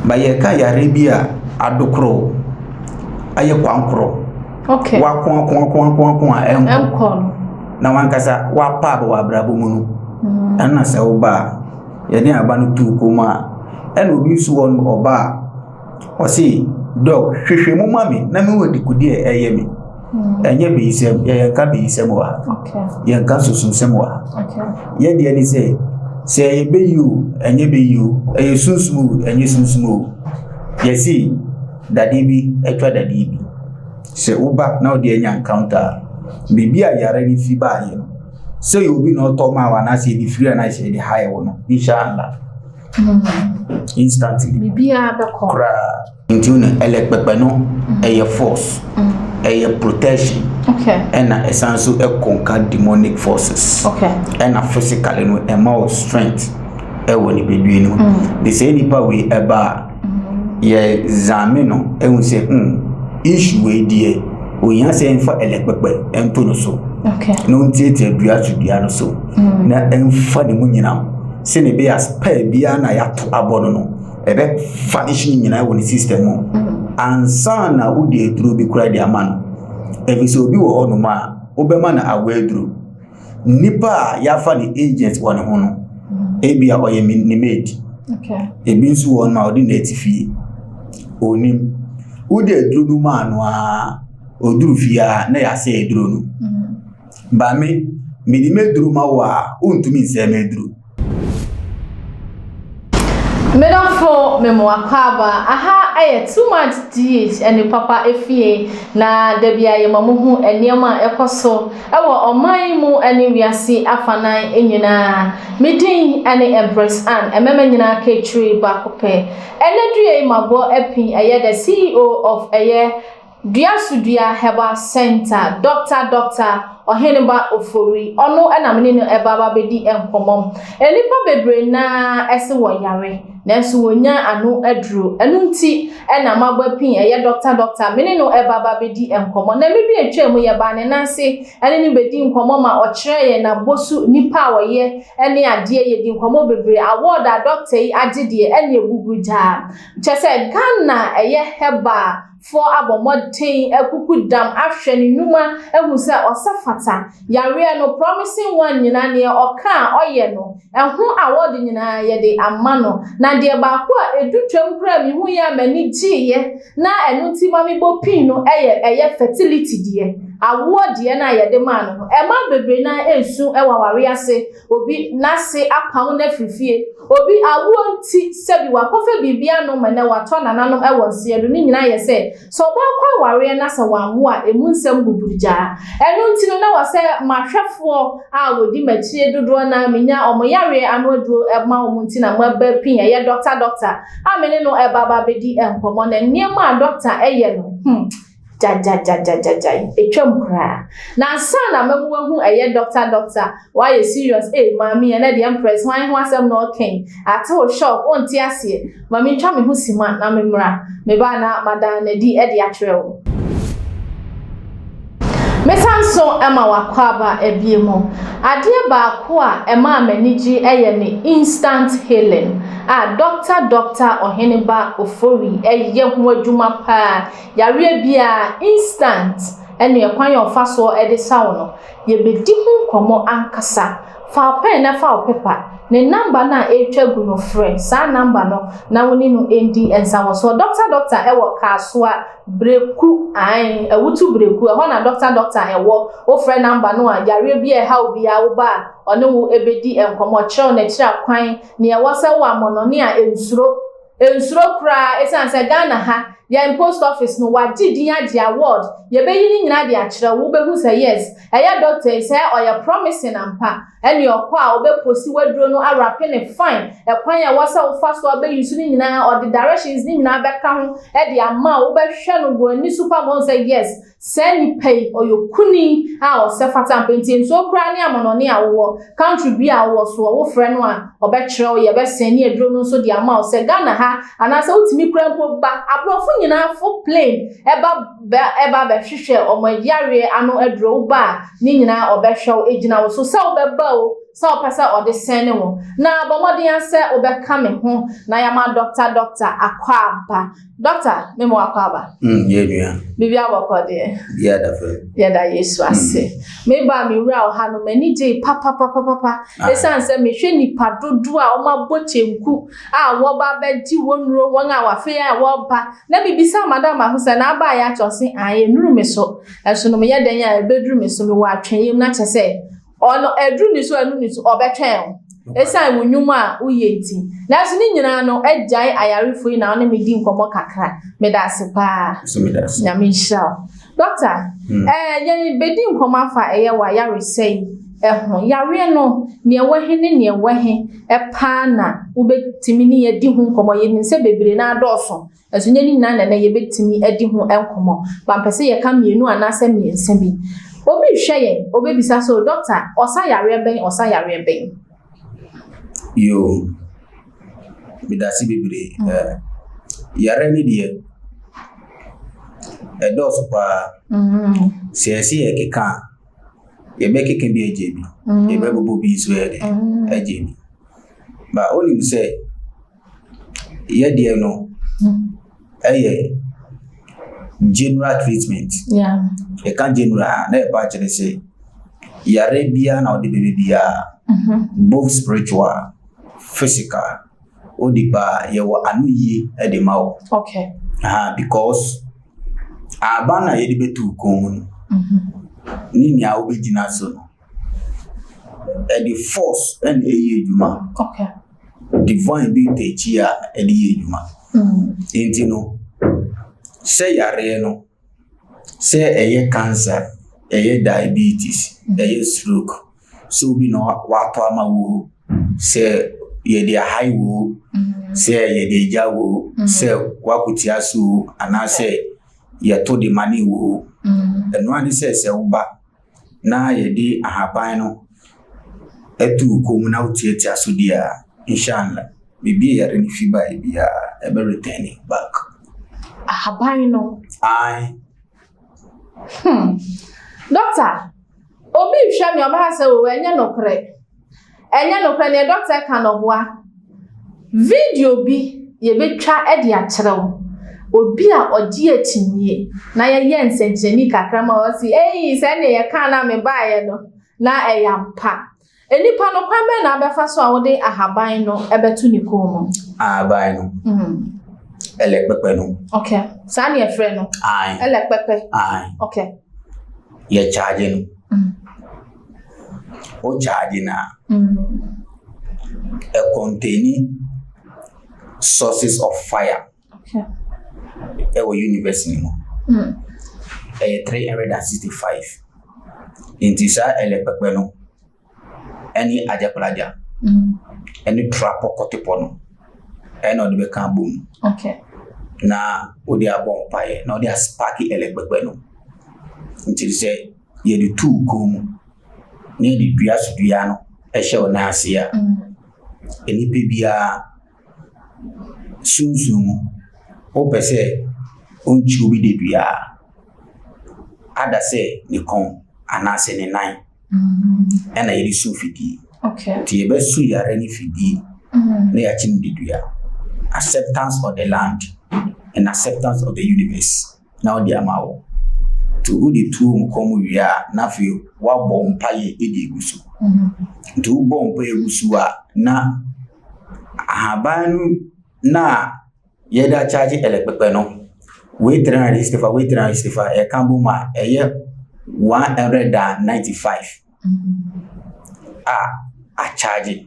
ba ye ka yare bia adokro aye kwankro okay wa kwa enko na wankasa wa pa ba wa brabo mu no ana se wo ba ye ne aba no tu koma ena obi su won oba o si dog hwehwemu mami na me wodi kudi eye mi enye be isem ye ka be isem wa okay ye ka susun sem wa okay ye de ni se ye be you enye be you eye sunsumu enye sunsumu ye si dadi bi etwa dadi bi se uba na odi enya encounter bibia yare ni fi ba ye se you be no to ma wa na se di free na se di high wo no inshallah instantly bibia be ko kra intune elekpepe no eye force eye protection okay and essence e conquer demonic forces okay and physically no e more strength e woni bedue no the say nipa we eba ye zame no e hu say issue we die oyan say enfa elekpepe ento no so okay no ntete dua to dua no so na enfa ne mu nyinam se ne be as pa bia na ya to abono no ebe vanish ni nyina woni system mo ansa na udi eduro bi kura di amano ebi so obi wo hono ma obema na awaduro nipa ya fa ni agent woni hono ebi a oye ni maid okay ebi nsu won ma odi na etifie onim udi eduro nu ma no a oduru fia na ya se eduro nu ba mi di meduro ma wa untumi nse meduro Medafo memoakaba aha aye too much DH and papa efie na debia ye mamuhu eniema ekoso ewo oman mu eni wiase afanan enyina midin ene Empress Ann emema nyina ka twi bakope enedue mabo epin eye the CEO of eye Duasudia Herbal Center Dr. Oheneba Ofori ono enamene no ebaba bedi enkomom enipa bebre na ese wo yare nanso wonya anu aduro enu nti ena mabapin eye Dr. mene no ebaba bedi enkomom na mebi atwam ye ba ne nanse ene ni bedi enkomom ma okire ye na bosu nipa woye ene ade ye di enkomom bebre award a doctor yi agide ene ebubuja chese Ghana eye heba for abomoden ekukudam ahwe ni numa ehu se osafata yare no promising one nyina ne oka oye no ehu award nyina ye de amano na de baako a edutwam kra mi hu ya mani giye na enu ti mami bopin no eye fertility de award ye na ye de man no ema bebre na esu ewaware ase obi nase apam na frifie obi awo nti sebi wakofe bibia no mane wato nananom ewonse do ni nyina ye se so ba kwa ware na se wanwo a emu nsem buburja enu nti no na wase mahwefo a wodi machie dodo na menya omoyare anoduro ema omunti na maba pin ye doctor amene no ebaba bedi enkomo na niema doctor eye no etwam kra na sana memuwa hu eye doctor why serious mami and the Empress why hu asem no ken ato shop onti ase mami twa me hu sima na memra me ba na madan na di e de atrewo mesanso ema wakwaba ebiemo ade baako a ema amaniji eye ne instant healing Dr. Oheneba Ofori eye hu adwuma pa yare bia instant ene ekwan ye ofaso ede sawo no ye bedi hu komo ankasa fa pen na fa paper ne number na etwa gu no frɛ sa number no na woni no endi ensawo so doctor ewo kaswa breku ai ewutu breku ho na doctor ewo o frɛ number no a yare bia ha obi a wo ba ono wo ebedi enkomo kyerɛ na kyerɛ kwan ne ewo sɛ wo amono ne a ensuro kra esanse Ghana ha ya post office no wagidi agi award ye beyi ni nyina de akyerɛ wo behu say yes eya doctor say oya promising ampa ene okwa a obeposi waduro no arape ne fine ekwan ya wasa wo fa so abeyi su ni nyina or the directions ni nyina beka ho e de ama wo behwɛ no go ni supermon say yes send pay oyokuni a o se fata mpenti nso kra ne amono ne awo country bi a wo so wo frɛ no a obekyerɛ wo ye be send ni aduro no so de ama o se Ghana ha anasa utimi kra mpo ba abrofo nyina full plane eba behwehwe omoyare ano aduro ba ni nyina obehwe ejina wo so se obeba o so opesa o de sene wo na bomodin ase obeka me ho na ya ma doctor akwaba doctor me mo akwaba ye bia bibia bokode ya da fe ya da Yesu ase me ba me wura o ha no mani je papa esan se me hwe nipa dodo a o ma bochenku a wo ba ba ji wonro won a wa fe a wo ba na bibisa madam ahusa na ba ya chose aye nuru me so eso no me ya dan ya bedru me so me wa atwen na chese ono edru ni so anu ni so obetwen esan wonwum a uyenti na so ni nyina no agyan ayarefo yi na ono me di nkomo kakra me da se pa so me da na me sha doctor yen bedi nkomo afa eye wa yare sei yare no ne ewahe ne ewahe pa na ubetimi ni yedi hu nkomo ye ni se bebre na adoso eso nyani na na ye betimi edi hu enkomo ba mpese ye ka mienu anase miense bi obi hweye obi bisa so doctor osa yare ben yo bidasi bebre yare ni die edos pa sesi e keka ye be keke bi ejebi ye be bobo bi so ye ejebi ba oni se ye die no general treatment e kan general na e ba chere se yare bia na odi bebe bia both spiritual physical odiba ye wo anu yi e de mawo okay because abana ye de betu kon ni a obegina so no the force and ejuma okay divine be techia and ejuma intino say yare no say eye cancer eye diabetes eye stroke so be no wato amawo say ye dey high wo say ye dey jawo say wakutia so ana say ye to the money wo eno ani say uba na ye di ahaban no etu komu na utieti asodia inshallah bibi yare ni fiba bia e be returning back ahaban no doctor obi hwa mi oba se wo enya nokre ne doctor kan oboa video bi ye betwa e de akyerew obi a odi atinye na ye nsenjeni kakra ma o si se ne ye kan na me baaye no na eyampa enipa no kwa me na abefa so a wo de ahaban no ebetu ni ko mo ahaban no elepepe no okay sa ne e frɛ no elepepe okay ye charge no o charge na a containing sources of fire okay our university mo 365 intisa elepepe no any ajaplaja any trapo kotepo no eno de be kan boom okay na odi abon pae na odi sparky elepepe no intisa ye de tu kom ni di dua sudua no ehye ona asia enipe bia sunsumu o pese onchi obi de dua ada se ni kon anase ni nan ena yiri su fidi okay ti ebe su yare ni fidi na ya chin de dua acceptance of the land and acceptance of the universe now the amawo to udi tu mkomu ya na fi wa bompa ye edi egusu to bompa egusu a na ahabanu na yeda charge elepepe no we 365 e kambu ma eye 195 a charge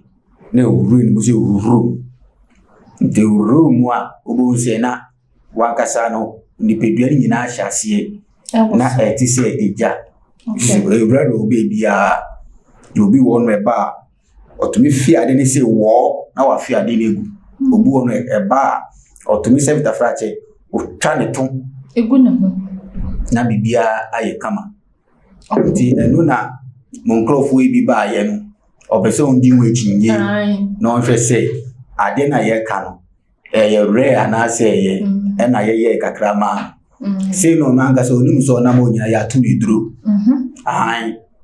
ne uru muzi uru de uru mu a obo se na wankasa no ni pedua ni na ahyasie na eti se eja ebra obi bia obi won meba otumi fi ade ni se wo na wa fi ade ni egu obi won eba otumi se vitafrache otwa ne ton egu na ho na bibia aye kama ti enu na monkrofo ebi ba aye no obese onji nwe chinye na onhwe se ade na ye ka no ye re ana se ye na ye kakrama se no nanga so nim so na mo nyina ya tu ni duro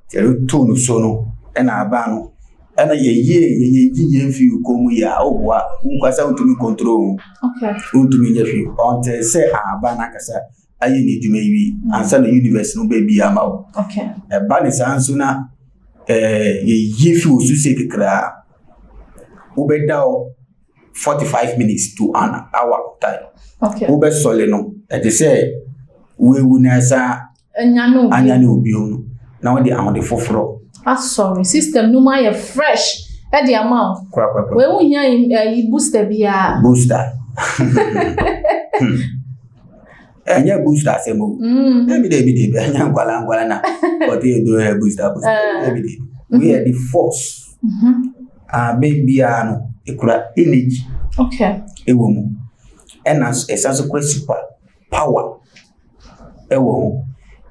tero tu no so no na aba no ana ye fi komu ya obwa unkwasa utumi control utumi nyefi onte se aba na kasa aye ni dwuma yi ansa na universe no be bia ma wo ba ne sanso na ye fi osuse kekra ubeda 45 minutes to an hour time ube sole no e say wewu na sa anya no obi no na wo de amode foforo sorry system no my fresh e the amount we won here booster bia booster anya booster semo maybe dey anya ngwala na but they do booster maybe we are the force baby ano ekura energy ewo mu ena esanso kwa super power ewo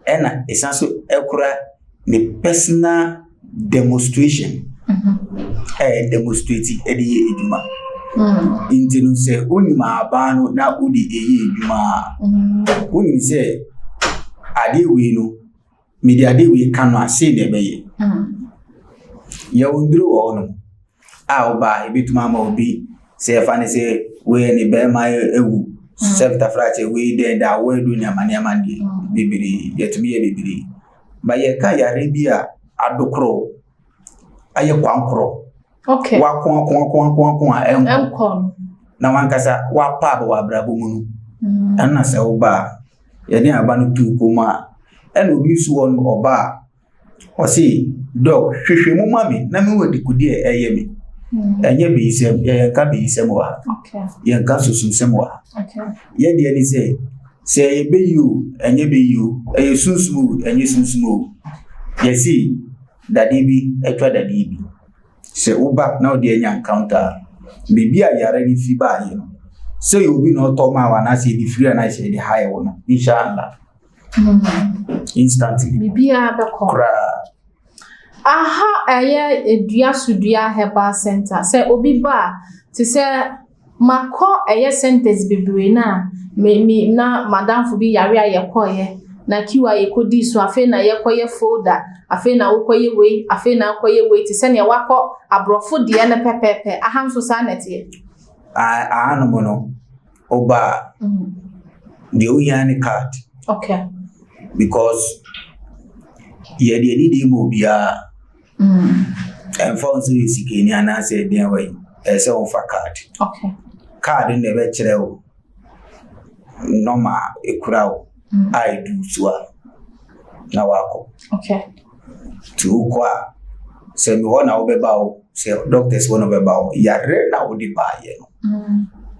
ena esanso ekura the personal demonstration demonstrating edi eduma intinu se onima abano na udi eyi eduma onimi se ade we no media ade we kanu ase na beye ya ondro ono oba ebituma ma obi se fane se we ni be ma ewu self frache we de da we do nyama nyama ndi bibiri yetumi ye bibiri ba ye ka yare bia adokro aye kwankro wa kon enkon na wankasa wa pa ba wa brabo mu na se oba ye ni aba no tu koma ena obi su won oba o si dog hwehwe mu mami na me wadi kudi eye mi enye be isem ye ka be isem wa ye ka susu sem wa ye de ni se ye be you enye be you eye sunsumu enye sunsumu ye si dadibi etwa dadibi se uba na odi enya encounter bibia yare ni fi ba ye no se you be no to ma wa na se di free na se di high wono inshallah instantly bibia be ko edua sudua herbal center say obi ba ti say mako centers bebre na me na madam fu bi yare ayekoye na kiwa yekodi so afi na yekoye folder afi na wokoye we afi na koye we ti say ne wako abrofo de na pepepe ahanso sa nete no mono oba the oyani card because ye de ni mo bia and for so is kini ana say dey way say on for card card in the be o normal ekura o I do so na wako to kwa say me wona obeba o say doctors wona obeba o yare na odi ba ye no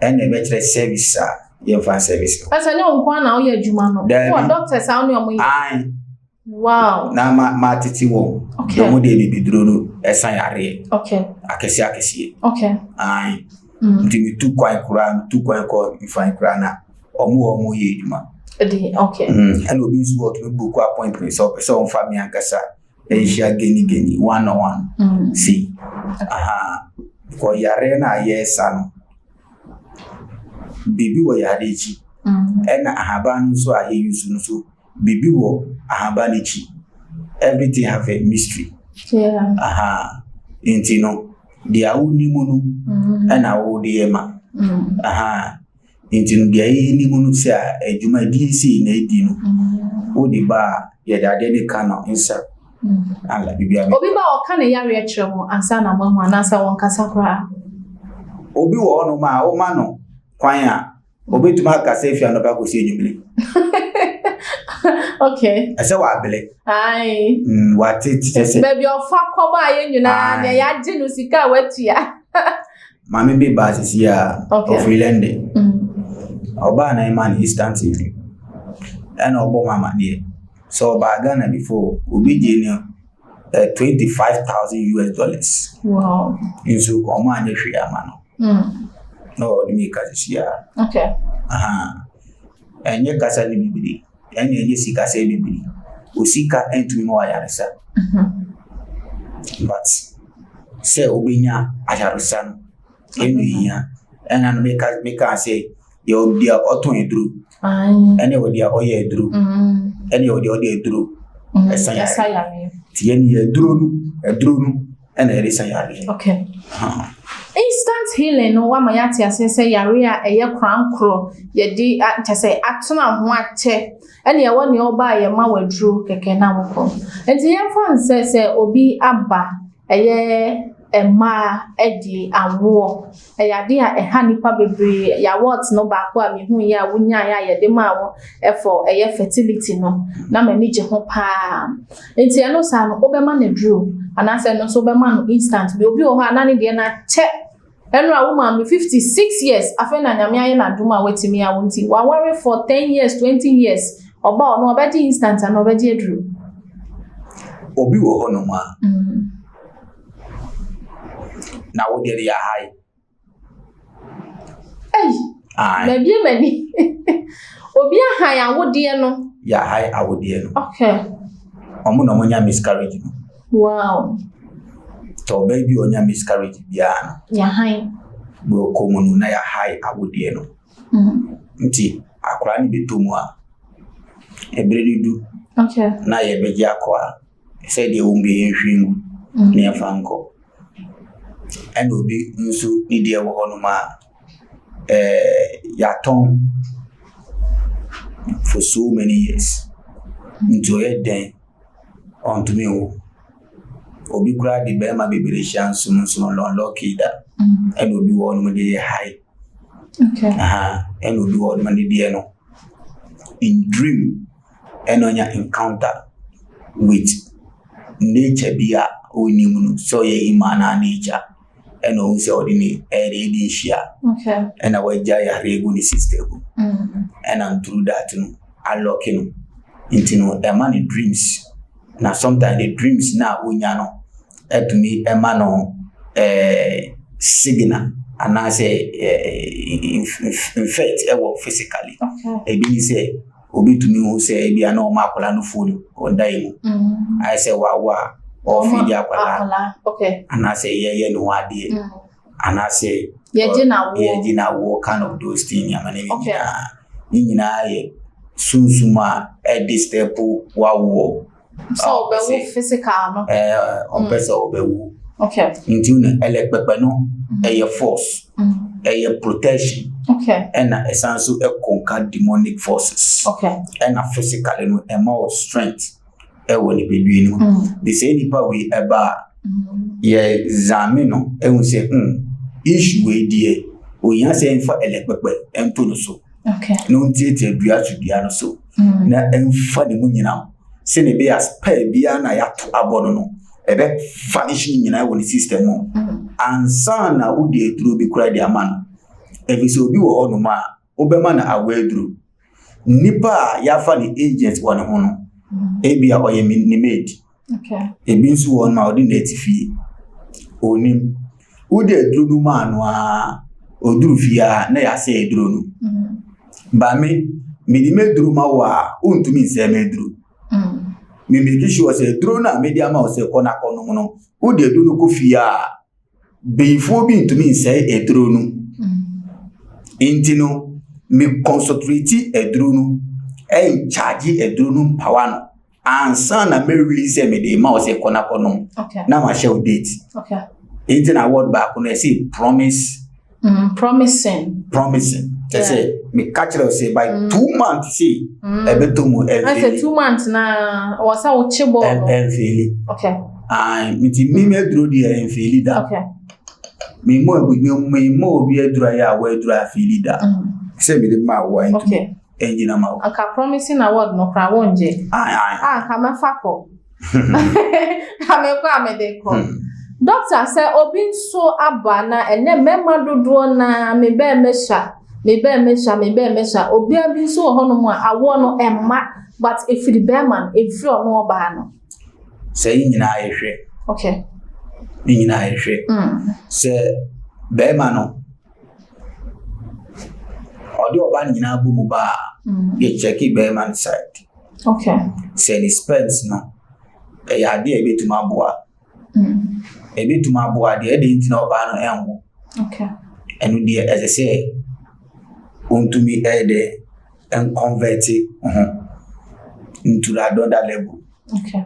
and the be service ye fan service asa nyo nkwa na o ye adwuma no doctors a no omo wow na ma titi wo domo de bibidro no esan yare akesi ai ndimi tu kwa ko ifan kura na omo ye eduma and obi so what we book appointment so on family ankasa share geni one on one see ko yare na yesa bibi wo yare chi na ahaban so aye use no so bibi wo ahaban chi everything have a mystery intino dia unimunu na wo de ma intino dia inimunu se adwuma di si na edi no wo de ba ye dade ne kano insa ala bibia obi ba o kan yare a kire mo ansa na mahu anasa won kasa kra obi wo no ma o ma no kwan a obi tuma kasa efia no ba ko si enyumle asa wa bele ai what it say baby ofa koba ye nyuna na ya ginu sika watua mami be ba sisi ya Ofori lende oba na man instantly and obo mama there so ba Ghana before obi je ne $25,000 wow inso ko ma anya hwe ama no me ka sisi ya enye kasa ni bibiri enye sika se bibiri osika entumi mo ayaresa but se obinya ayaresa enya ena no make can say you dia oton edru ene wo dia oye edru ene wo dia edru esaya ti ene edru nu and there is a yari. Okay. Instant healing no wa ma yate ase say yare a eye krankro ye di say atona ho ache ene ye woni oba ye ma wadru keke na moko enti ye fan say obi aba eye ema edi awo eyade a eha nipa bebre ya what no ba ko a mehu ya wonya ya ye de ma wo efo eye fertility no na mani je ho pa enti eno sa no obema na dru anase no so obema no instant bi obi o ha na ne de na che Enra woman be 56 years afena nyame aye na duma wetimi ya wonti wa worry for 10 years 20 years oba no obedi instant and obedi edru obi wo hono ma na wo de ya high maybe many obi high awode no ya high awode no okay omo no monya miscarriage no wow to baby onya miscarriage bia ya high bo komunu na ya high awode no nti akora ni betomu a ebredu okay na ye beji akwa say de umbe yenhwingu ne afanko and obi nso ni de wo hono ma ya ton for so many years enjoy den on to me obi kura de be ma bebere chance no lucky da and obi wo no de high okay and obi wo no de no in dream and onya encounter with nature bia onimu so ye imana nature and o se odini edi shia okay and our jaya regu ni system and through that no unlocking into no a man dreams na sometimes the dreams na onya no to me a man no signal and I say in fact physically okay e bi ni say obi to me who say e bia na o makola no phone o dai mu I say wa or feed akwala okay and I say ye no ade and I say ye jina wo kind of those things yamane ni nyina ye sunsuma e disturb wa wo so be wo physical no on person obewu okay nti una elekpepe no e force e protection okay and essence e conquer demonic forces okay and physically no e more strength e woni bedui no the say nipa we eba ye zame no e hu say issue we die oyan say enfa elekpepe ento no so okay no ntiete dua no so na enfa de mu nyina se ne be as per bia na ya to abono no ebe vanish nyina woni system no ansa na wo de eduro bi kura de amano ebi so obi wo ono ma obema na awaduru nipa ya fa ni agent woni ho no ebia oye ni maid okay ebi nso won ma odi netifie onim wo de eduro no ma no a oduru fia na ya se eduro no ba me di meduru ma wa ontumi se meduru me make sure say eduro na media ma o se kona kono no wo de eduro no ko fia beifo bi ntumi se eduro no intino me concentrate eduro no en charge eduro no power no ansa na me release me de ma o se kona kono okay na ma share date okay intina word back no say promising they say me catch it say by 2 months see ebetumu I say 2 months na wasa wo chibo enfeli okay me meduro di enfeli da okay me mo bi edura ya wa edura afeli da say me de ma wa okay enjina ma aka promising award no kra wonje ka ma fako ka me kwa me de ko doctor say obi nso abana ene mema dodo na me be mesha obi abi nso ho no mu awo no emma but if the bearman if no oba no say nyina ahwe okay nyina ahwe say bearman no odi oba nyina bumu ba ye check bearman side okay say the spends no e ya de ebetuma aboa ebetuma aboa de e de ntina oba no enwo okay enu de as I say untumi ede and convert into another level okay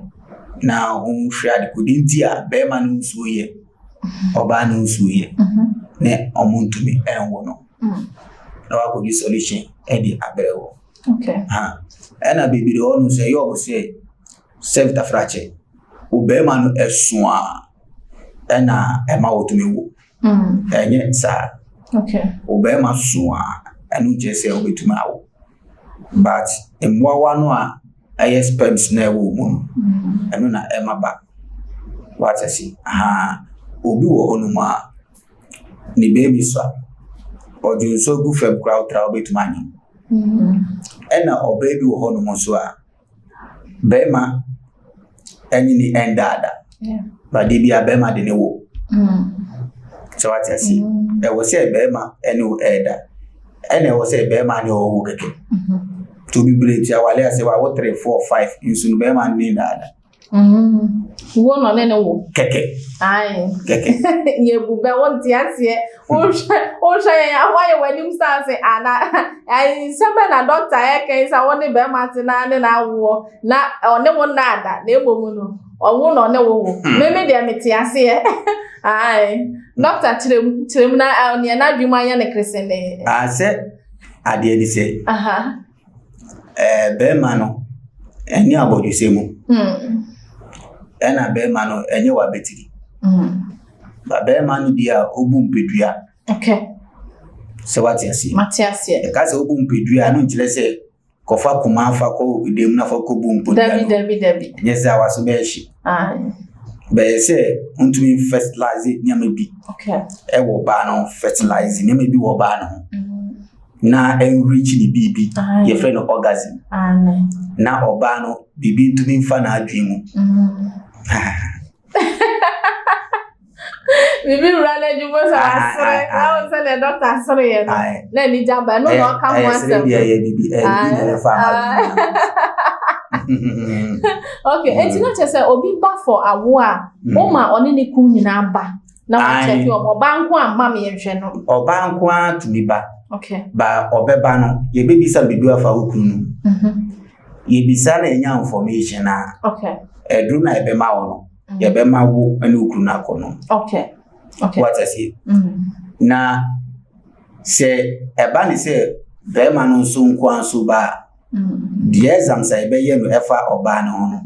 na hwɛ kudinti a bɛrima no nsuo yɛ ɔbaa no nsuo yɛ ne ɔmo ntumi ɛnwo no na wakɔdi solution ɛde abrɛ wo ɛna bibiri hɔ no sɛ ɛyɛ ɔmo sɛ sɛfta fracture wo bɛrima no ɛsoa ɛna ɛma wɔtumi wo ɛnyɛ saa wo bɛrima soa ɛno kyerɛ sɛ wobɛtumi awo but mmoawa no a ɛyɛ sperms na ɛwɔ mu no ɛno na ɛma ba watasi obi wɔ hɔ no mu a ne baby so ɔdwo nso gu fam kora wotra wobɛtumi anyam ɛna ɔbaa bi wɔ hɔ no mu so a bɛrima ɛne ne ɛndaada bade bi a bɛrima de ne wo sɛ watasi ɛwɔ sɛ bɛrima ɛne wo ɛda ɛna ɛwɔ sɛ bɛrima ne ɔwɔ kɛkɛ to be brave ya wale ase wa 3 4 5 insu no bɛrima ne daada wo no ne wo kɛkɛ kɛkɛ ye bu bɛ won ti ase o hwɛ ya wa ye wanim sa ase ana ai sɛbɛ na doctor e kan sa won ne bɛrima te na ne na wo na ɔne wo na ada na ebomu no ɔwo no ne wo me de me ti ase doctor kyerem na ne na dwuma ya ne kresene sɛ ade ni sɛ bɛrima no ɛne abɔdwesɛ mu ɛna bɛrima no ɛnyɛ wa betiri ba bɛrima no dia obu mpedua sɛ wate ase ɛka sɛ obu mpedua no nkyerɛ sɛ kɔfa kuma afa kɔ edem na fa kɔ bu mpedua dabi nyɛ sɛ awaso bɛhye bɛyɛ sɛ ntumi fertilize nyama bi ɛwɔ baa no fertilize nyama bi wɔ baa no ho na enrich ni bibi ye friend no orgasm na oba no bibi ntumi mfa na adwen mu bibi rale jubo sa asre na se le doctor asre ye na ni jamba no no ka mo asem ye bibi na fa ma okay enti na chese obi ba for awo a o ma oni ni kun nyina ba na wa check yo oba nko amma me yehwe no oba nko a tumi ba ba obeba no ye bebisa bibi afa okunu ye bisa na enya information na edru na ebema wo no ye bema wo ane okunu na kono what I say na se eba ni se bema no nso nko anso ba the exam say ebe ye no efa oba no no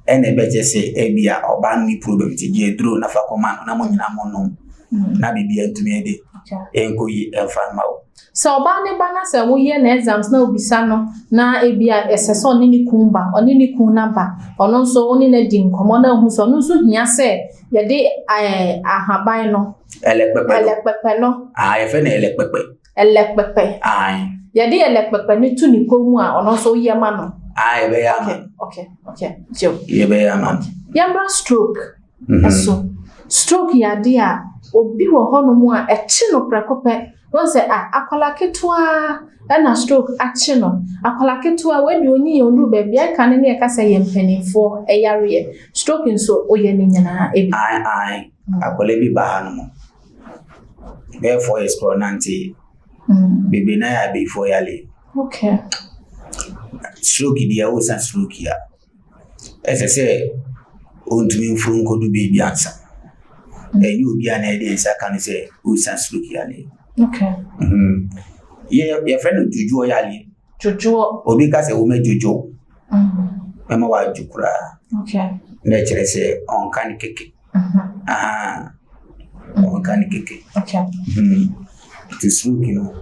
ene ebe je se ebia oba ni problem ti je dro na fa koma na mo nyina mo no na bibi antumi ede enko yi efa ma wo so oba ne ba na se wo ye na exams na obisa no na ebia eseso oni ni kumba oni ni kun na ba ono nso oni na di nkomo na hu so no nso hia se ye de ahaban no elepepe no ye fe na elepepe ye de elepepe ni tu ni komu a ono nso ye ma no be ya ma okay jo ye be ya ma yambra stroke so stroke ya de a obi wo ho no mu a echi no prekope won say akwala ketua na stroke achi no akwala ketua we de onyi yondu ba bia kan ne e ka say yempanimfo eyare stroke nso oye ne nyana ebi akwala bi ba no therefore is pronanti bibi na ya before yale stroke dia o san stroke ya ese se ontumi mfuru nkodu bibi ansa enyi obi ana e de nsa kan se o san stroke yale your friend Juju yali. Juju. Obi ka se wo me Juju. Mema wa jukura. Na chere se on kan keke. On kan keke. Ti stroke no.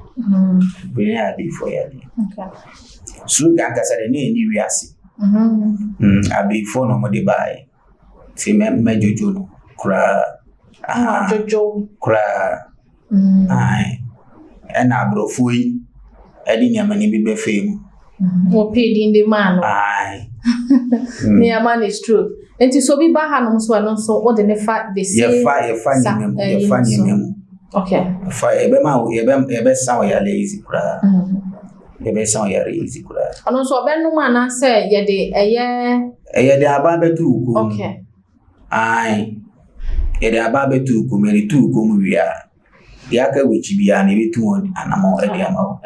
Be ya before yali. Stroke aka sa de ni wiase. Abi fo no mo de bai. Se me Juju no kura. Juju. Kura. Ena abrofo yi edi nyama ni bi be femu o paid in the man ni ama ni stroke enti so bi ba ha no so no so o de ne fa the same ye fa ni memu fa ebe ma ebe sa o ya lazy kura ebe sa o ya lazy kura ono so be no ma na say ye de aba betu ko ye de aba betu ko meri tu ko mu wi a yaka wechi bia na ebitu anamo ediama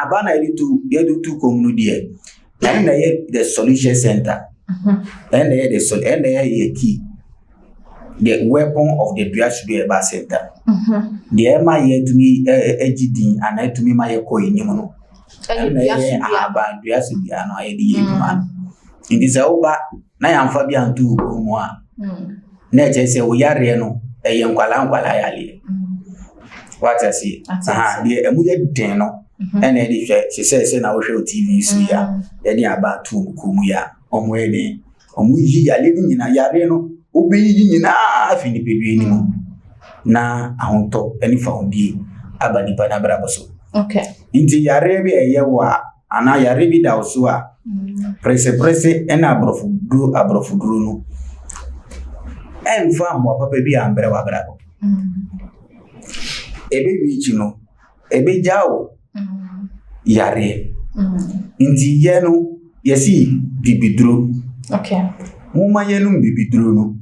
abana editu yedu tu komunu die na ye the solution center And the soul and the key. The weapon of the dua should be a center. The Emma yet to me a GD and I to me my coin, you know. And about dua should be an idea, man. In this over, I am Fabian to Gumwa. Nature say we are reno, a young Kalanguala. What I see, the Emuya Deno, and she says, in our show TV, so yeah, any about two Kumuya, on wedding, on we are living in a yareno. Ubi na fini pedwi ni na ahonto ani faundi abani pana braboso. Okay. Inti yarebi eyewa ana yarebi da oso a prese ena abrofudru no enfa mo papa bi ambre wa brabo. Ebe wichi no ebe jawo yare. Inti yenu yesi bibidru. Okay. Muma yenum bibidru no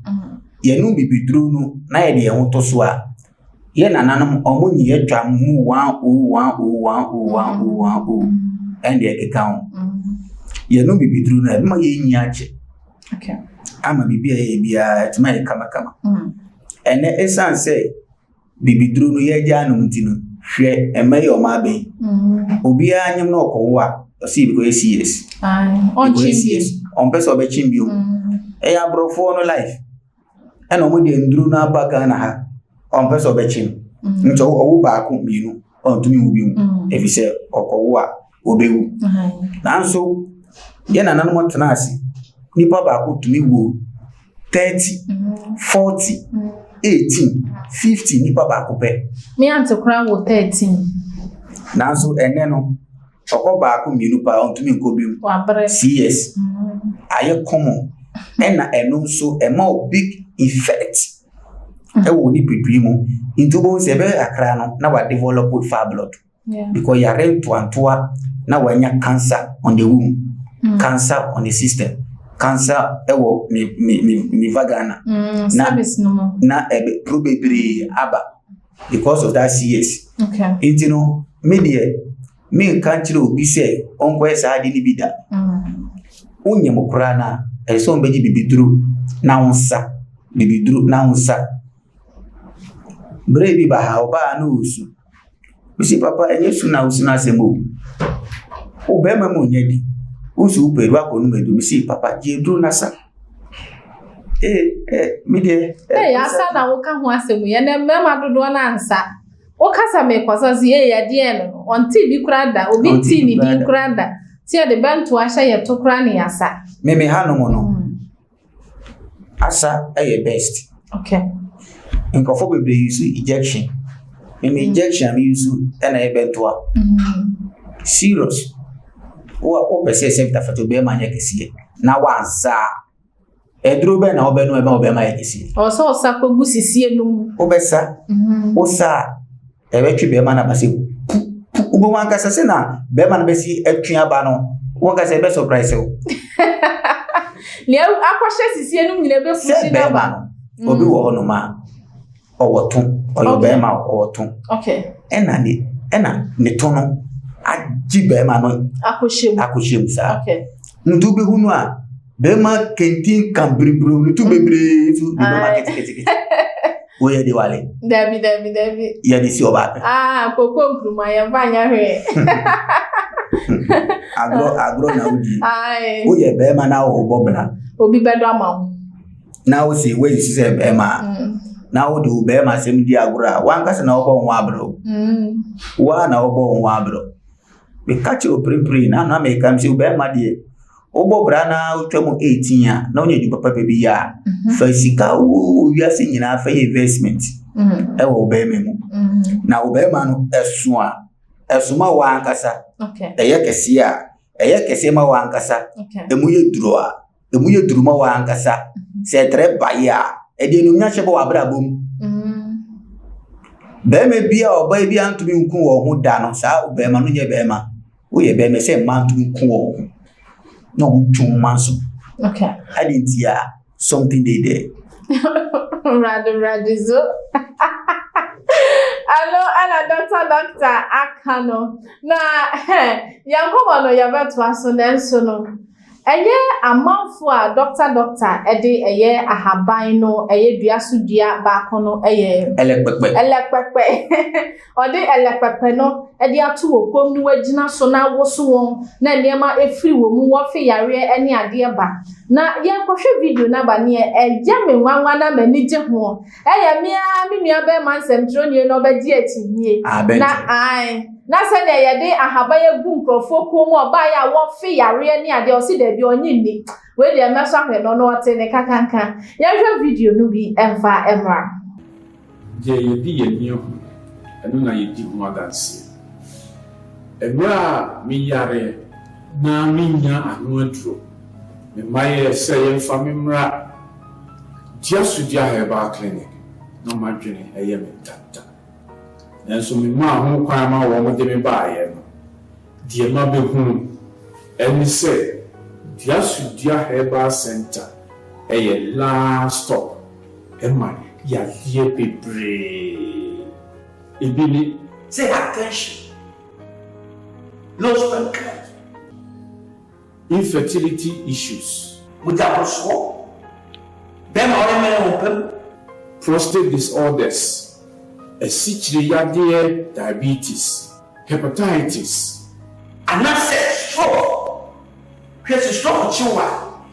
yenum bibidru no na ye de ho to so a ye nananum omunyi atwa mu 1 and the account yenum bibidru no e ma ye nyi ache. Okay. Ama bibia ye bia tuma ye kama ene esan say bibidru no ye ja no mtino hwe e ma ye o ma ben obi anyem na okowo a osi bi ko yes on chimbi on person be chimbi eya brofo no life ena omo de nduru na baka na ha on person be chim nto owo ba ko minu on tumi wo bi efi se okowo a obewu nanso ye na nanom tenasi nipa ba ko tumi wo 30 40 18 50 nipa ba ko pe me antokra wo 13 nanso ene no okọ ba ko minu pa on tumi ko bi CS aye common ena eno so e ma big effect e wo ni pedwimo into bo se be akra no na wa develop far blood because ya rent to antoa na wa nya cancer on the womb cancer on the system cancer e wo ni vagina na e probably aba because of that CS. Okay. Into no media me kanchiro obi se onko esa adi ni bida onye mokra na eso mbeji bibidru na unsa bibidru na unsa brebi ba ha oba na usu bisi papa enyesu na usu na semo obema mo nyedi usu uperu akonu medu bisi papa jedru na sa media asa na wo ka ho asemu ye na mema dodo na ansa o kasa me kwasazi ye ya die no onti bi kurada obi ti ni bi kurada ti de bantu ahya ye to kura ne asa meme ha no mo no asa e best. Okay. Nkofo bebre use injection meme injection me use na e bentoa serious o pese se ta fato be manya kesiye na wansa edro be na obenu e ma obema ye kesiye o so sakogu sisie no obesa o sa ewetwi be ma na base ubo wanka sase na be ma na besi atwa aba no wanka se be surprise o le akwahye sisie no nyina be fusi na ba obi wo hono ma owoto oyo be ma owoto. Okay. Ena ne tono aji be ma no akohyem sa. Okay. Ndu be hunu a be ma kentin kambribro ntu bebre tu de be ma ketekete oye de wale dabi ya di si oba koko nkruma ya banya hwe agro na udi oye be ma na obobla obi bedo amawo na o si we si se be ma na o do be ma sem di agro wan ka se na obo nwa abro wa na obo nwa abro be catch opri na me kam si be ma die obo brana utwemu 18 a na onye ju papa bebi ya fa sika wo wiase nyina fa investment e wo be memu na wo be ma no esuma wa ankasa. Okay. Eye kese ma wa ankasa emu ye duru ma wa ankasa se tre baya e de no nya hye bo wa brabom be me bia oba bia ntumi nku wo ho da no sa be ma no nye be ma wo ye be me se ma ntumi nku wo no chumanso. Okay. I didn't hear something they did. Rather so. Hello, doctor Akano. Na yankomo no yabeto aso nenso no. eye amanfo a doctor ede eye ahaban no eye duaso dua ba ko no eye elepepe ode elepepe no ede ato opom no wagina so na woso won na niema efiri wo mu wo fe yare ene ade ba na ye kohwe video na ba ne eje me nwanwa na mani je ho eye me nua be mansem troni no be di atinye na ai na se na ye de ahaba ye gu nkrofo ko mu oba ya wo fe yare ene ade o si da bi onyi ni we de meso ahwe no no ote ne kakanka ye hwe video no bi emfa emra je ye di ye ni ho enu na ye di ho adanse emra mi yare na mi nya anu aduro me maye se ye mfa mi mra just dia herbal clinic no ma dwene eye me tata nanso me ma ho kwan ma wo mo de me ba ye no die ma be hu eni se just dia herbal center eye last stop e ma ya die bebre ebini say attention low sperm count infertility issues mudaboso dem oremene opem prostate disorders esichiri yade diabetes hepatitis anase stroke kwese stroke chiwa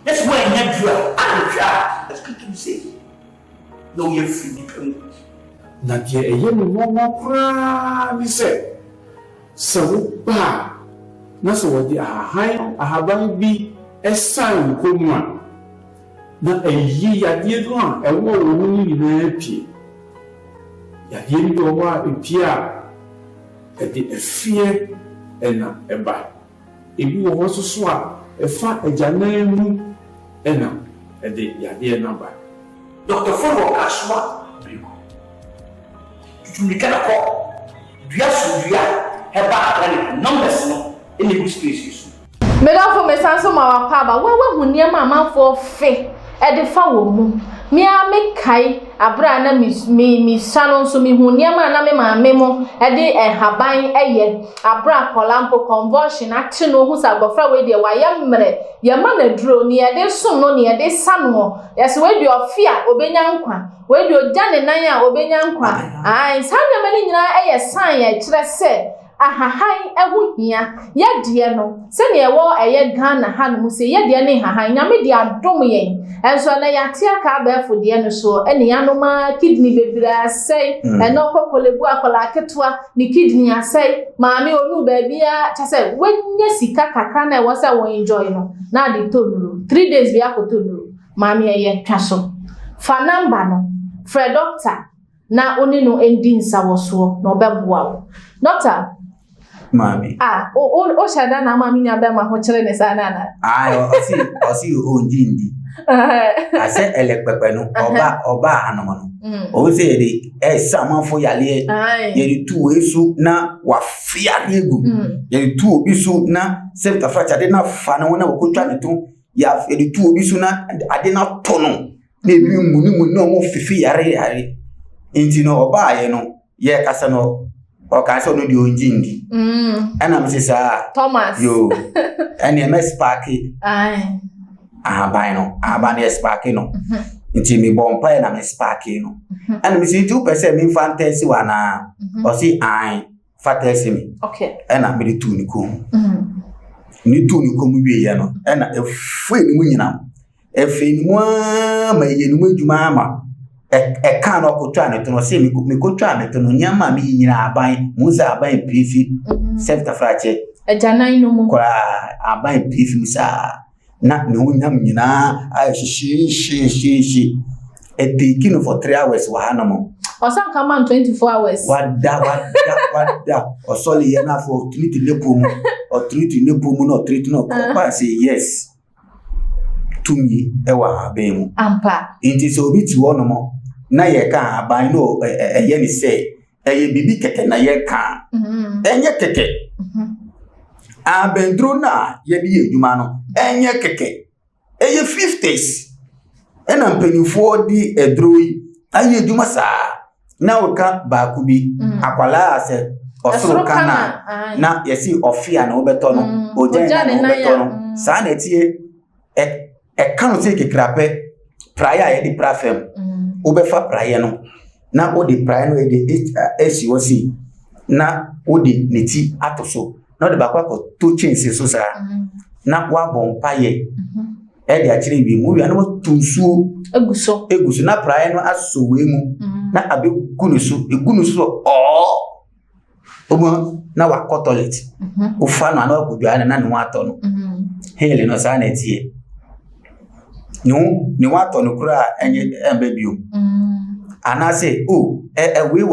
that's why nyadua anhwa let's keep say no you free depend na die eye no mo kra ni se so ba na so wodi ahaban bi esan komu a na eyi yade do a ewo wo ni nyina pie yade ni do wa pia ede efie ena eba ebi wo so a efa ejanan mu ena ede yade na ba Dr. Ofori aswa bigo tutumikana ko dua so dua heba akane numbers no ene bu spaces Megafo mesanso mawapaba wewe huniema amanfo fe ede fa wo mu me a me kai abra na mi sano so mi huniema na me maame mo ede haban eye abra kolampo conversion ati no hu sa gofra we de wayamre ye ma na duro ni ede som no ni ede sano yes we de ofia obenya nkwa we de ojane nan a obenya nkwa ai sanu mani nyina eye san ye kire se ahahan ehu hia ye de no se ne wo eye Ghana ha no se ye de ne hahan nyame de adom yen enso na ya te aka ba fo de no so ene ya no ma kidney bebira sei eno kokolebu akola ketwa ni kidney asei maami onu ba bia cha se wenye sika kakra na wo se wo enjoy no na de tonuru 3 days bi akotonuru maami eye twaso fa number no fre doctor na oni no ending sawoso no beboa wo doctor Mami. O shada na mami ni abema ho kire ne sana na. Osi onjindi. Ase elepepe no oba hanomo no. O se ye samanfo yale ye tu esu na wafia egu. Ye tu obi su na self fracture de na fa na wona okotwa ne to ya ye tu obi su na ade na tono. Na ebi muni no mo fifi yare. Inti no oba ye no ye kasa no o ka so no di onjindi ana msisa Thomas yo ani ms parki ahaban no ahaban yes parki no nti mi bompa na ms parki no ana mi si 2% mi fantasy wana o si fantasy mi okay ana mi tu ni ko ni tu ni ko mu wie ya no ana efu ni mu nyina efe ni mu ma ye ni mu adwuma ama e kan okotwa ne to no se mi kotwa ne to no nyama mi nyina aban muza aban pifi self fracture ejanan no mu kwa aban pifi misa na ne unyam nyina a shi e taking for 3 hours wa hanamo osan kama 24 hours wada osoli ye na for treat lepo mu o treat lepo mu no treat no pa say yes tumi ewa abemu ampa inti so bi ti wono mo na ye ka aban no eye ni say eye bibi keke na ye ka enye keke abendro na ye bi eduma no enye keke eye 50s ena mpenifo di edroi aye eduma sa na oka ba ku bi akwala ase osoro kana na yesi ofia na obeto no ojen na obeto no sa na tie kan say kekrape prayer ye di prafem wo be fa prayer no na wo di prayer no e di esi wo si na wo di neti atoso na de bakwa ko to chense so sa na wa bon paye e di akire bi mu wi na wo tunsuo eguso na prayer no aso we mu na abe gunusu omo na wa toilet o fa no na ko dwa na no ato no hele no sa na tie ni wa to no kura enye embebio ana say we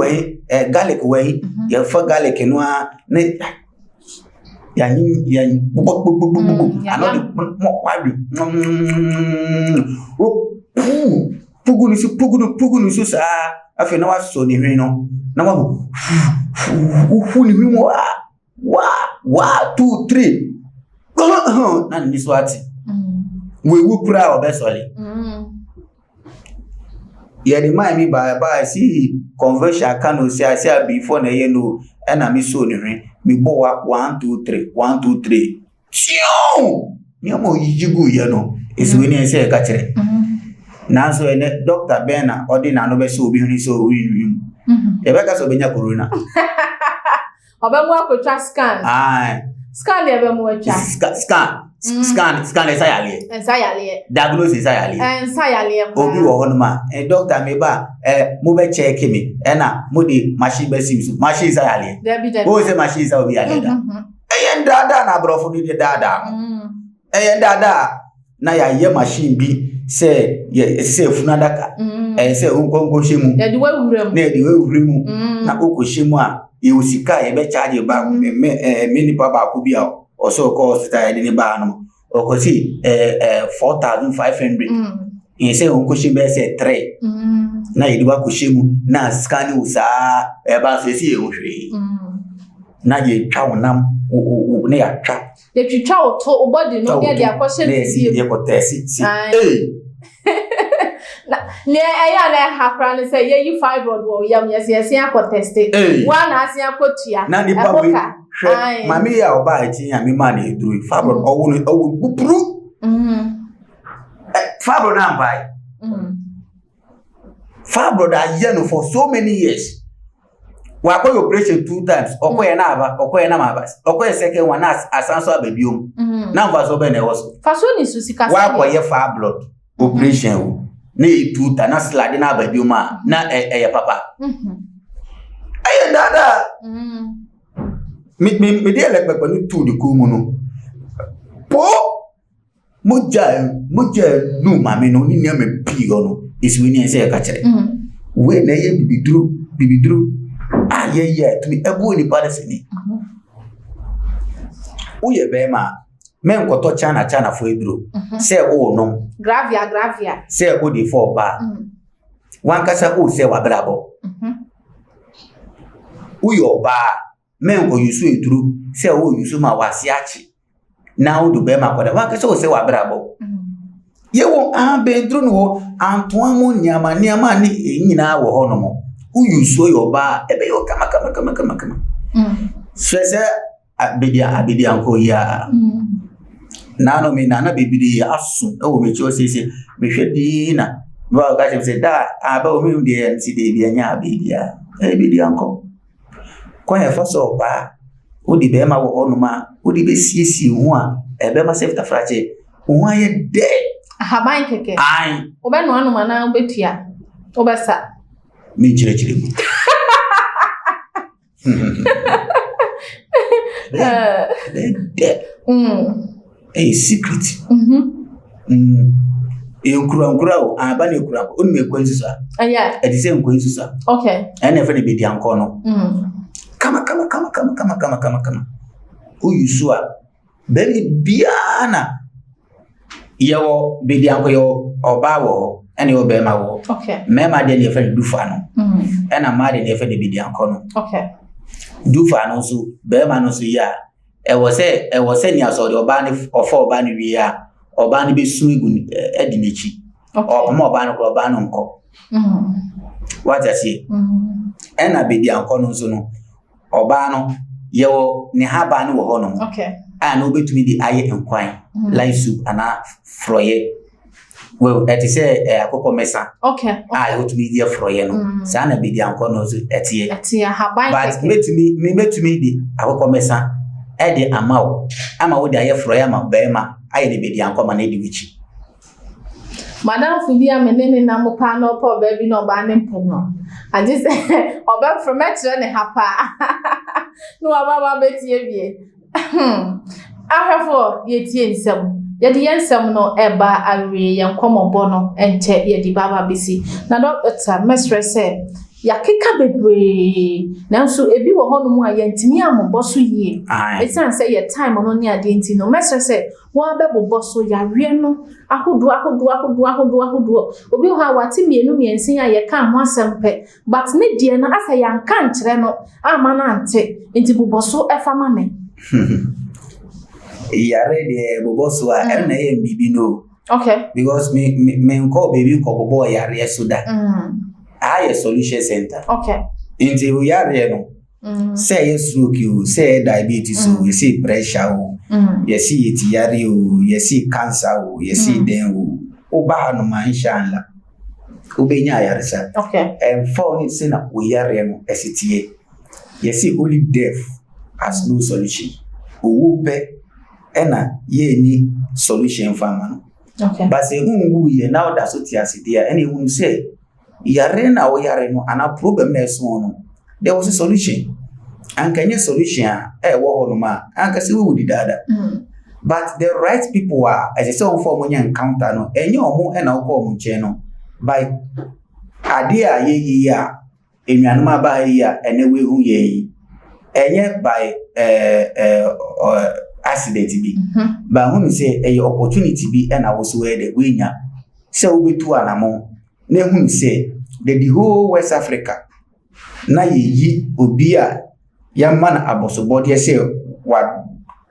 garlic we ya fa garlic no a ne ya ana de mo kwadu pugunu su sa afi na wa so ni hwen no na wa ni hwen wa 2 3 na ni swati we kura obesole ya de mai mi ba si conversion kanu si before na ye no na mi so ni hwen mi bo wa 1 2 3 tiu mi mo yijigu ye no esu ni se ka kire na so ene doctor Bena ordina no be so obi huni so wi e be ka so benya corona obemu akotwa scan scan e be mu atwa scan esayale diagnosis esayale obi wo hono ma doctor me ba mo be check me na mo di machine be sim machine esayale o se machine sa obi ale da dada na brofo ni dada dada na ya ye machine bi se funadaka se onkonko shemu na di we wuremu na okoshemu a e osika e be charge ba me nipa ba ko bia o so ko hospital e ni ba no o ko si 4500 e se onkoshemu be se 3 na e ba ko shemu na scan usa e ba se si e ohwe na ye twa wonam ne ya twa ye twitwa oto body no ye dia kwose si ye ko tesi si ne aya na hakra ne say ye fibroid wo yam yes akoteste wa na asia akotua na ni pa we mami ya oba eti ya mi ma na eduru fibroid owo bupuru fibroid na mbai fibroid a no for so many years wa ko operation 2 times okoye na aba okoye na mabas okoye second one na asanso ababiom na mva so be na ewoso faso ni susika wa ko ye fibroid operation na 2 times na slide na ababiom na papa aye dada me dey like pepe ni 2 de ko mu no po moja nu mame no ni me pi no isi we ni ense ka kire we na ye bibidru yeah to me ebu ni bad sini uye bema men ko to chana fo eduro se o no gravia se o di for ba wan kasa o se wa brabo uyo ba men ko yusu eduro se o yusu ma wasiachi na o du bema ko da wan kasa o se wa brabo yewo bedru no antoa mo nyama ni nyina wo ho no mo uyuso yoba ebe yo kama swese abedia nko ya nano me nana bibidi asu e wo mechi osese me hwedi na ba ka se da aba o me ndie nsi de bia nya abedia ebedia nko ko he faso ba odi be ma wo onuma odi be siesie hu a ebe ma sefta frache hu aye de ahaban keke obe no anuma na obetua obesa mi chire mu secret nkura o aba na ekura o ni mekwanzi sa e di se nkwanzi sa okay ene fe de bedi anko no kama o yusu a baby biana yawo bedi anko yo oba wo ene o be ma wo okay mema de ne fe dufa no ena ma de ne fe de bedi anko no okay dufa no so be ma no so ya e wo se ni aso de oba ni ofo oba ni wi ya oba ni be su igu edi mechi o ma oba no ko oba no nko what I say ena bedi anko no so no oba no yewo ni haba ni wo ho no okay and obetumi di aye enkwan line soup ana froye well that is akoko mesa okay obetumi di froye no sa na be di anko no so etie haban but metumi di akoko mesa e di ama wo di aye froye ama bema aye ne be di anko ma na di wichi Madam Fudia menene na mo pa no po baby no ba ne mpono. I just oba from metro ne hapa. No aba betie bie. Ahafo ye tie nsem. Ye de nsem no eba awie ye nkomobo no enche ye di baba bisi. Na doctor mesre say yakeka bebre nanso ebi wo hono mu a yantimi amobɔ so yie esan say ye time no ne ade enti no mesre say wo abɛbobɔ so yawe no ahodo obi ho a wate mienu miensin a ye kan ho asɛmpe but ne die no asa yanka nkyerɛ no ama na ante enti bobɔ so ɛfa ma me yare de bobɔ so a na ye bibi no okay because me nko baby ko bobɔ yare so da a solution center. Okay. Into we are no. Say stroke you, say diabetes, you see pressure, you see it you see cancer, you see dengue. Oba no man shanla. Ubenya yarisa. Okay. And for it saying we are no STA. You see only death has no solution. Upe ena ye ni solution for man. Okay. But say ye now that's what you see there. Anyone say yare na o yare no ana problem na so no there was a solution and can solution wo hono ma anka se we wudi dada but the right people are as I say for mo nya encounter no enye omo e na wo ko mo nche no by ade a ye a enwanu ma ba ye a ene we hu ye enye by accident bi ba hu mi say e opportunity bi e na wo so we de we nya se wo betu anamo na hu say the whole West Africa na yi obi a ya man abosobode say wa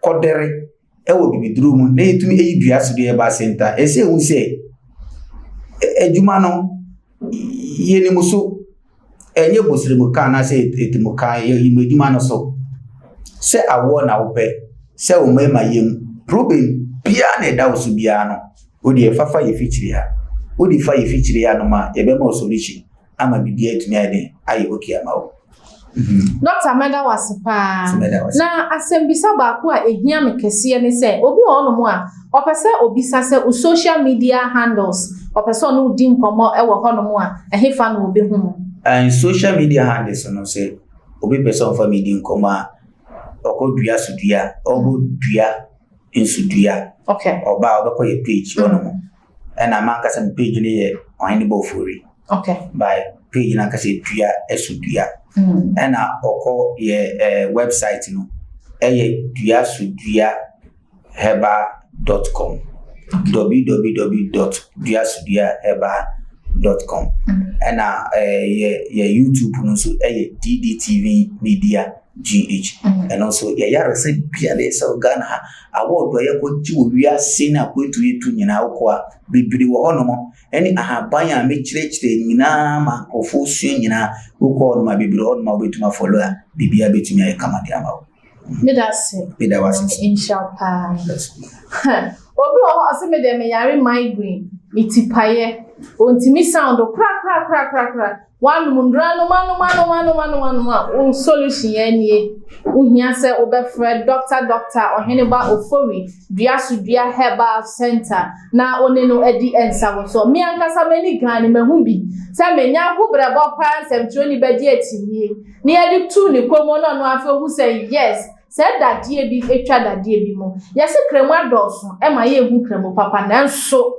kodere e wo bibiduru mu na etumi eyidua so de ba center e say hu say ejuma no ye ni muso enye bosire mu kan na say etimu kan ye ejuma no so say awo na wo pe say o mema yem problem bia na da wo so bia no o de fafa ye fichiri ha odi fa ye fichiri ya no ma ye be ma solution ama bibia etumi ade ayi okay ama wo Dr. Meda wasipa na asembisa ba ko a ehia me kese ne se obi ono mo a opese obisa se o social media handles opese ono di nkomo e wo hono mo a ehefa na obi hu mo and social media handles no se obi person for me di nkomo a okodua sudua obodua insudua okay oba obekọ ye page ono mo and amanka some page ni ye Oheneba Ofori okay by page na kase dua esudua and oko ye website no eye duasuduaheba.com www.duasuduaheba.com and ye YouTube no so eye DDTV Media GH and also ye yarese bia de so Ghana award we ko ji wo wi ase na ko etu etu nyina wo a bibiri wo hono mo eni ahaban a me chire nyina ma ofo su nyina wo ko no ma bibiri hono ma obetuma follow a bibia betumi ay kamade ama wo me da se inshallah obi o ase me de me yare migraine mitipaye ontimi sound kra one mundra no manu solution enie uhia se obefre doctor Oheneba Ofori duasudua herbal center na oneno edi ensa so me ankasa mani gan me hu bi se menya ko brebo pa nsem troni bedi atinie ne edi tu ni komo no afi hu say yes said that die bi etwa da die bi mo yesi kremu adoso e ma ye hu kremu papa nanso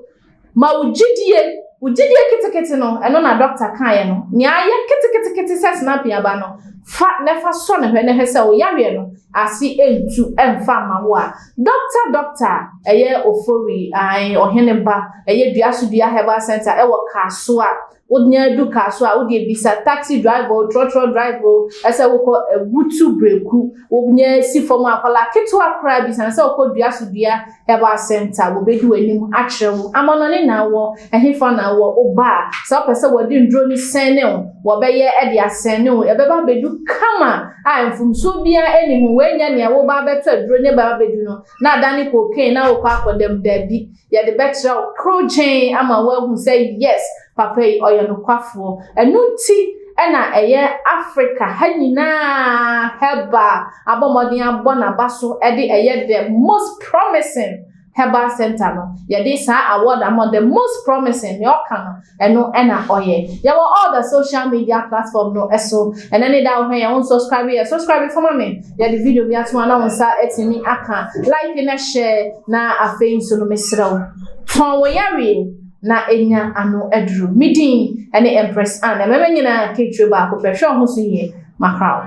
ma ugidie kitikiti no eno na doctor kan ye no nya ye kitikiti se snap ya ba no fa nefa so ne hwe ne hese o yawe no asi entu emfa ma wo a doctor eye Ofori ai Oheneba eye duasudua herbal center e wo kaso a odnya du kaso a odi ebisa taxi driver trotro driver ese wo ko wutu breku obnya si form akola keto akra bisa se wo ko duasudua herbal center wo bedi wanim akrewo amono ne na wo ehefa na wo oba so pese wo di ndro ni sen ne wɔbɛyɛ ɛde asɛn ne wo ɛbɛba bedu kama a mfumso bia enimu wenya ne wo ba beto aduro ne ba bedu no na adane cocaine na wo kwa akodam dabi ye de betra krogen ama wahu say yes papa yi oye no kwafo enunti ena eye Africa hanyina heba abomodin abona baso ede eye the most promising herbal center no yede sa award among the most promising your kan eno ena oye ya all the social media platform no eso and any da when you subscribe for me ya the video bi atuma na wonsa etimi aka like na share na afei so no mesrawo fon wo yare na enya ano edru midin ene Empress Anne meme nyina ketwe ba ko pehwe ho so yie makraw